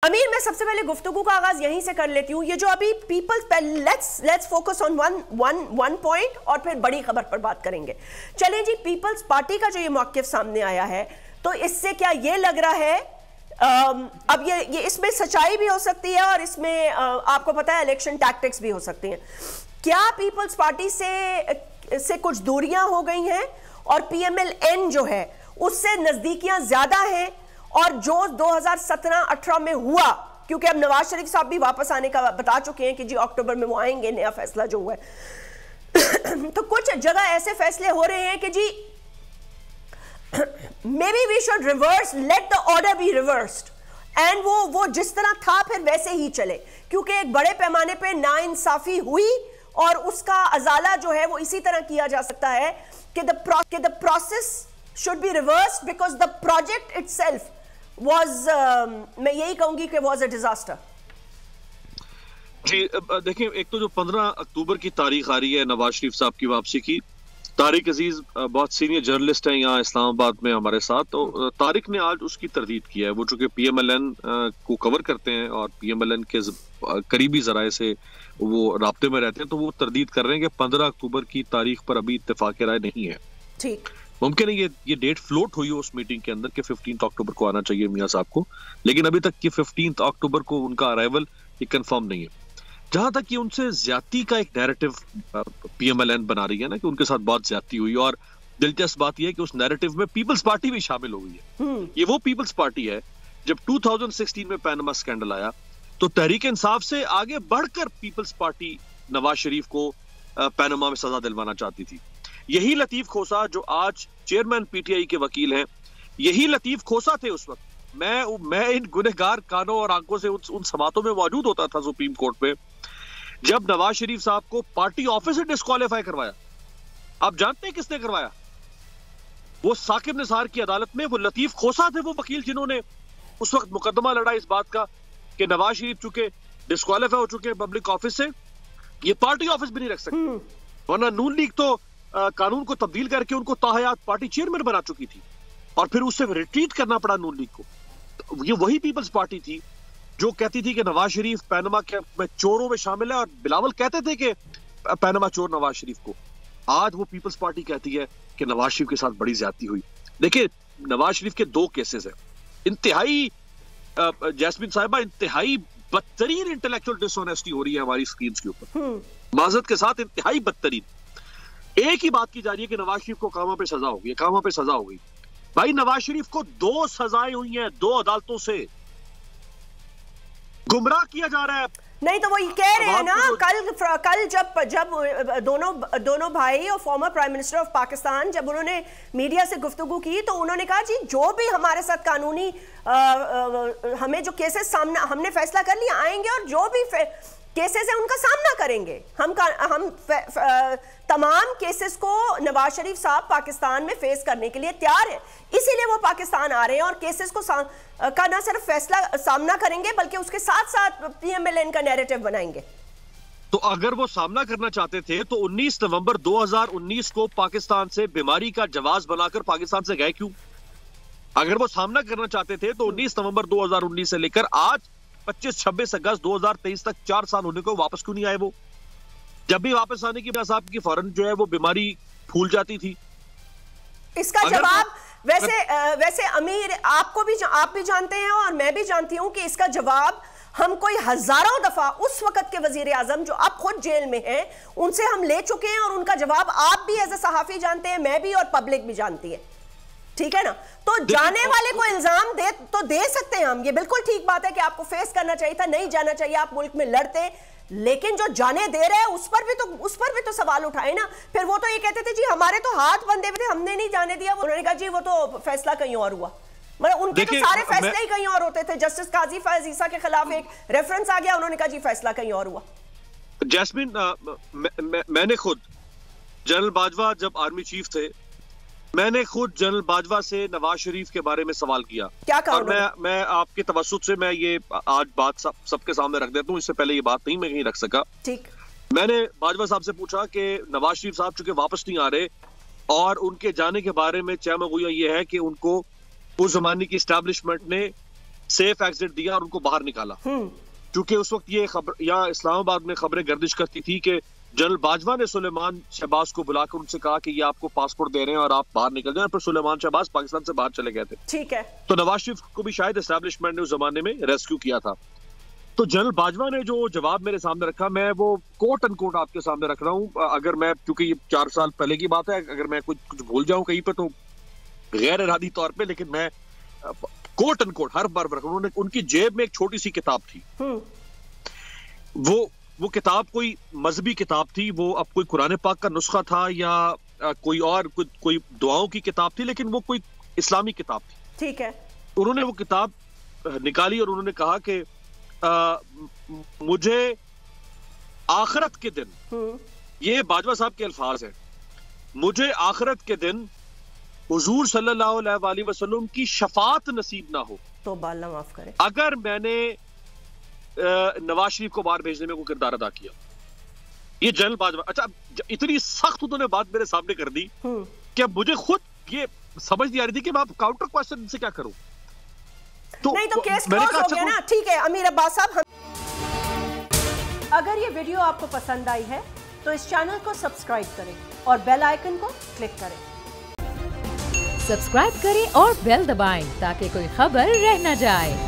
अमीर, मैं सबसे पहले गुफ्तगू का आगाज यहीं से कर लेती हूँ। ये जो अभी let's focus on one point और फिर बड़ी खबर पर बात करेंगे। चलें जी, पीपल्स पार्टी का जो ये मौक़िफ़ सामने आया है, तो इससे क्या ये लग रहा है, अब ये इसमें सच्चाई भी हो सकती है और इसमें आपको पता है इलेक्शन टैक्टिक्स भी हो सकती हैं। क्या पीपल्स पार्टी से कुछ दूरियां हो गई हैं और पीएमएलएन जो है उससे नजदीकियां ज्यादा हैं, और जो 2017-18 में हुआ, क्योंकि अब नवाज शरीफ साहब भी वापस आने का बता चुके हैं कि जी अक्टूबर में वो आएंगे, नया फैसला जो हुआ है तो कुछ जगह ऐसे फैसले हो रहे हैं कि जी maybe we should reverse, let the order be reversed, and वो जिस तरह था फिर वैसे ही चले, क्योंकि एक बड़े पैमाने पे नाइंसाफी हुई और उसका अजाला जो है वो इसी तरह किया जा सकता है कि the process should be reversed because the project itself was मैं यही कहूंगी कि was a disaster। जी देखिए, एक तो जो 15 अक्टूबर की तारीख आ रही है नवाज शरीफ साहब की वापसी की, तारिक अजीज बहुत सीनियर जर्नलिस्ट हैं यहाँ इस्लामाबाद में हमारे साथ, तो तारिक ने आज उसकी तरदीद किया है। वो चूंकि पीएमएलएन को कवर करते हैं और पीएमएलएन के करीबी जराए से वो राब्ते में रहते हैं, तो वो तरदीद कर रहे हैं कि 15 अक्टूबर की तारीख पर अभी इत्तेफाक राय नहीं है। ठीक, मुमकिन है ये डेट फ्लोट हुई हो उस मीटिंग के अंदर कि 15 अक्टूबर को आना चाहिए मियां साहब को, लेकिन अभी तक कि 15 अक्टूबर को उनका अराइवल ये कंफर्म नहीं है। जहां तक ये उनसे ज्यादती का एक नैरेटिव पीएमएलएन बना रही है ना कि उनके साथ बहुत ज्यादती हुई, और दिलचस्प बात यह है कि उस नैरेटिव में पीपल्स पार्टी भी शामिल हो गई है। ये वो पीपल्स पार्टी है, जब 2016 में पैनामा स्कैंडल आया तो तहरीक इंसाफ से आगे बढ़कर पीपल्स पार्टी नवाज शरीफ को पैनामा में सजा दिलवाना चाहती थी। यही लतीफ खोसा जो आज चेयरमैन पीटीआई के वकील हैं, यही लतीफ खोसा थे उस वक्त। मैं इन गुनहगार कानों और आंखों से उन समातों में मौजूद होता था सुप्रीम कोर्ट में, जब नवाज शरीफ साहब को पार्टी ऑफिस से डिस्क्वालीफाई करवाया। आप जानते हैं किसने करवाया? वो साकिब निसार की अदालत में वो लतीफ खोसा थे, वो वकील जिन्होंने उस वक्त मुकदमा लड़ा इस बात का कि नवाज शरीफ चूंकि डिस्क्वालीफाई हो चुके हैं पब्लिक ऑफिस से, ये पार्टी ऑफिस भी नहीं रख सकते, वरना नून लीग तो कानून को तब्दील करके उनको ताहयात पार्टी चेयरमैन बना चुकी थी और फिर उससे रिट्रीट करना पड़ा नून लीग को। तो ये वही पीपल्स पार्टी थी जो कहती थी कि नवाज शरीफ पैनामा के में चोरों में शामिल है, और बिलावल कहते थे कि पैनामा चोर नवाज शरीफ को। आज वो पीपल्स पार्टी कहती है कि नवाज शरीफ के साथ बड़ी ज्यादती हुई। देखिए, नवाज शरीफ के 2 केसेस हैं, इंतहाई जैस्मिन साहिबा, इंतहाई बदतरीन इंटेलेक्चुअल डिसऑनेस्टी हो रही है हमारी स्क्रीन के ऊपर, माजरत के साथ इंतहाई बदतरीन। एक ही बात की जा रही है कि नवाज शरीफ को कामा पे सजा हो गई, कामा पे सजा हो गई। भाई, नवाज शरीफ को 2 सजाएं हुई हैं 2 अदालतों से, गुमराह किया जा रहा है। नहीं तो वो ये कह रहे हैं ना, कल जब दोनों भाई और former prime minister of Pakistan जब उन्होंने मीडिया से गुफ्तगू की तो उन्होंने कहा जी जो भी हमारे साथ कानूनी हमें जो केसेस सामना, हमने फैसला कर लिया, आएंगे और जो भी केसेस है उनका सामना करेंगे। हम तमाम केसेस को नवाज शरीफ साहब पाकिस्तान में फेस करने के लिए तैयार है, इसीलिए वो पाकिस्तान आ रहे हैं और केसेस को का ना सिर्फ फैसला सामना करेंगे बल्कि उसके साथ साथ पीएमएलएन का नैरेटिव बनाएंगे। तो अगर वो सामना करना चाहते थे तो 19 नवंबर 2019 को पाकिस्तान से बीमारी का जवाज बनाकर पाकिस्तान से गए क्यों? अगर वो सामना करना चाहते थे तो 19 नवंबर 2019 से लेकर आज 25-26 अगस्त 2023 तक 4 साल होने को वापस क्यों नहीं आए? वो जब भी वापस आने की साहब की फौरन जो है वो बीमारी फूल जाती थी। इसका जवाब वैसे अमीर आप भी जानते हैं और मैं भी जानती हूं कि इसका जवाब हम कोई हजारों दफा उस वक्त के वजीर आजम जो अब खुद जेल में हैं उनसे हम ले चुके हैं, और उनका जवाब आप भी एज ए सहाफी जानते हैं, मैं भी और पब्लिक भी जानती है। ठीक है ना? तो जाने वाले को इल्जाम दे सकते हैं हम, ये बिल्कुल ठीक बात है कि आपको फेस करना चाहिए था, नहीं जाना चाहिए, आप मुल्क में लड़ते, लेकिन जो जाने दे रहे हैं उस पर भी तो सवाल उठाए ना। फिर वो तो ये कहते थे जी हमारे तो हाथ बंधे हुए थे, हमने नहीं जाने दिया। उन्होंने कहा जी वो तो फैसला कहीं और हुआ, मतलब उनके तो सारे फैसले ही कहीं और होते थे। जस्टिस काजी फैज ईसा के खिलाफ एक रेफरेंस आ गया, उन्होंने कहा जी फैसला कहीं और हुआ। जैस्मिन, मैंने खुद जनरल बाजवा जब आर्मी चीफ थे, मैंने खुद जनरल बाजवा से नवाज शरीफ के बारे में सवाल किया। क्या कहा? और मैं आपके तवज्जुह से मैं ये आज बात सबके सामने रख देता हूँ, इससे पहले ये बात नहीं मैं कहीं रख सका। ठीक। मैंने बाजवा साहब से पूछा कि नवाज शरीफ साहब चूंकि वापस नहीं आ रहे और उनके जाने के बारे में चहमगोया ये है कि उनको उस जमाने की एस्टैब्लिशमेंट ने सेफ एग्जिट दिया और उनको बाहर निकाला। क्योंकि उस वक्त ये खबर यहाँ इस्लामाबाद में खबरें गर्दिश करती थी कि जनरल बाजवा ने सुलेमान शहबाज को बुलाकर उनसे कहा कि ये आपको पासपोर्ट दे रहे हैं और आप बाहर निकल जाए, पर सुलेमान शहबाज पाकिस्तान से बाहर चले गए थे। ठीक है। तो नवाज शरीफ को भी शायद एस्टैब्लिशमेंट ने उस जमाने में रेस्क्यू किया था। तो जनरल बाजवा ने जो जवाब मेरे सामने रखा, मैं वो कोट एंड कोट आपके सामने रख रहा हूँ। अगर मैं, क्योंकि ये 4 साल पहले की बात है, अगर मैं कुछ भूल जाऊं कहीं पे तो गैर इरादी तौर पे, लेकिन मैं कोट एंड कोट हर बार रख रहा हूं। उन्होंने, उनकी जेब में एक छोटी सी किताब थी। वो किताब कोई मजहबी किताब थी, वो अब कोई कुरान पाक का नुस्खा था या कोई और कोई दुआओं की किताब थी, लेकिन वो कोई इस्लामी किताब थी। ठीक है। उन्होंने वो किताब निकाली और उन्होंने कहा कि मुझे आखिरत के दिन, ये बाजवा साहब के अल्फाज हैं, मुझे आखिरत के दिन हुजूर सल्लल्लाहु अलैहि वसल्लम की शफाअत नसीब ना हो तो अल्लाह माफ करे, अगर मैंने नवाज शरीफ को बाहर भेजने में कोई किरदार अदा किया। ये जनरल बाजवा, अच्छा इतनी सख्त उन्होंने बात मेरे सामने कर दी कि अब मुझे खुद ये समझ नहीं आ रही थी कि मैं काउंटर क्वेश्चन से क्या करूं। तो नहीं तो केस क्लोज हो गया ना। ठीक है अमीर अब्बास साहब, अगर ये वीडियो आपको पसंद आई है तो इस चैनल को सब्सक्राइब करें और बेल आइकन को क्लिक करें। सब्सक्राइब करें और बेल दबाएं ताकि कोई खबर रह न जाए।